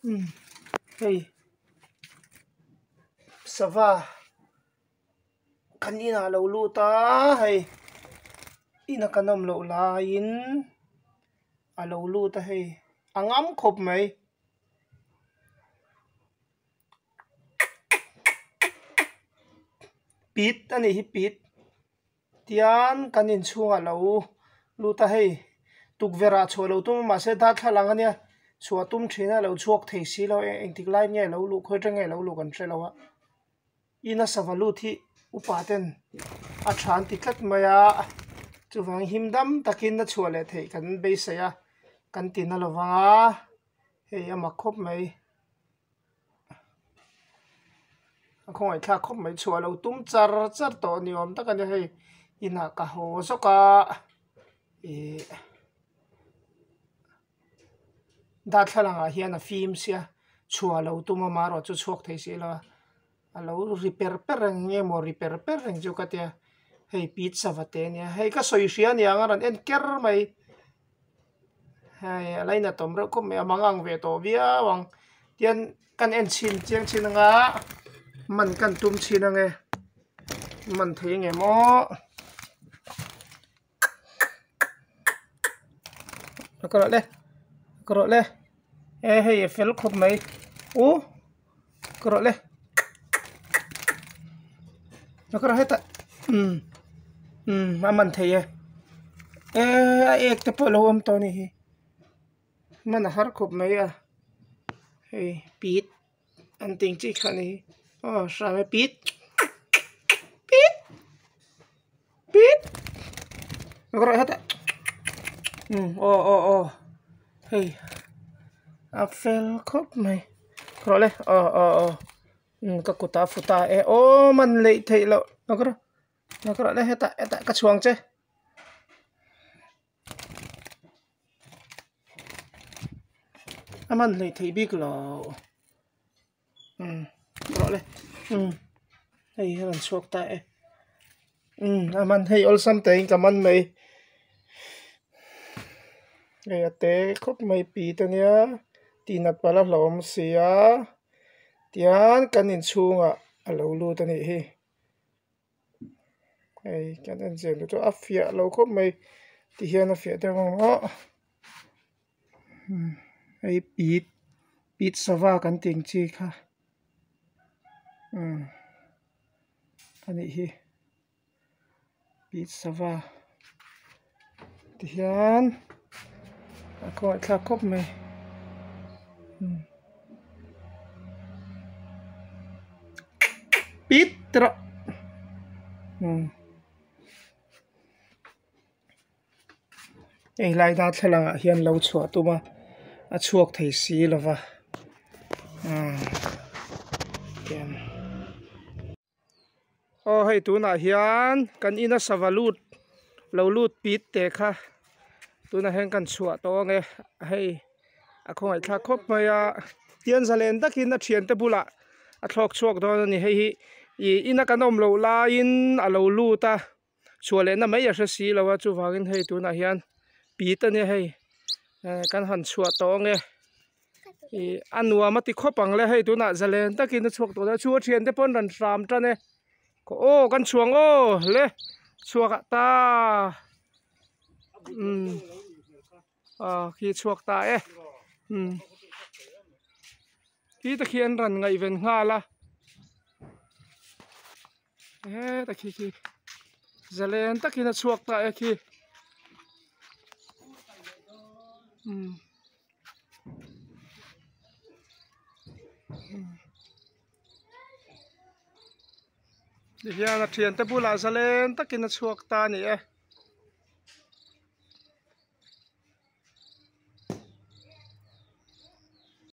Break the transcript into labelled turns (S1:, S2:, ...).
S1: Hey sava kan ina lo lu ta hey ina kanom lo la in alo lu ta hey angam khop mai pit ani hi pit tian kanin chunga lo lu ta hey tukvera cholo tum ma se da thalang ania chuatum thina lo chuak thei si lo engtik lai nge lo lu khoi tang nge lo lu kan tre lo wa ina savalu thi upaten a than tiklat maya chuwang himdam takin na chuale thei kan be se ya kan tin na lowanga hei ama khop mai khong ai thla khop mai chualo tum char char to niom takan hei ina ka ho soka e da thalanga hian a fim sia chualo tuma maro chu chuak thei si lo alo repair per nge mo repair per reng chu ka tia hei pizza vate nia hei ka soi hria nia ngaran en ker mai hei alaina tomro ko me amangang ve to bia wang tian kan en chin chiang chin nga man kan tum chin nge man thei nge mo kro le hei fel khop mai u kro le kro heta man thei ek te polo om to ni hi man har khop mai a hei pit an ting chi khani sa me pit kro heta hey a fel khop mai kro le ka kuta futa man lei thei lo kro le heta ka chuang che aman lei thei bik lo kro le hei han chuak ta aman hei ol sam te kaman mai hei ate khop mai pi tania tinat pala hlom sia tian kanin chunga alo lu tani hi hei kan en chen tu afia lo khop mai ti hian afia te ngo hei pit sava kan ting chi kha ani hi pit sava ti hian a khoi thla khop mai pit tra ei lai da thlang a hian lo chhuah tuma a chuak thei si lova tian hei tuna hian kan ina savalut lo lut pit te kha tuna hen kan chhuah to nge hei a khong ai thla khop mai a tian zalen takin a thian te bula a thlok chuak do ni hei hi ina kanom lo la in a lo lu ta chuale na mai a hre si lowa chu wangin hei tuna hian pit ani hei kan han chhuah to nge anua mati khopang le hei tuna zalen takin a chuak to da chu thian te pon ran tram tane ko kan chuang le chuak ta khi chuak ta khi ta khian ran ngai ven nga la ta khi zalen takin a chuak ta khi hian a thian te bula zalen takin a chuak ta ni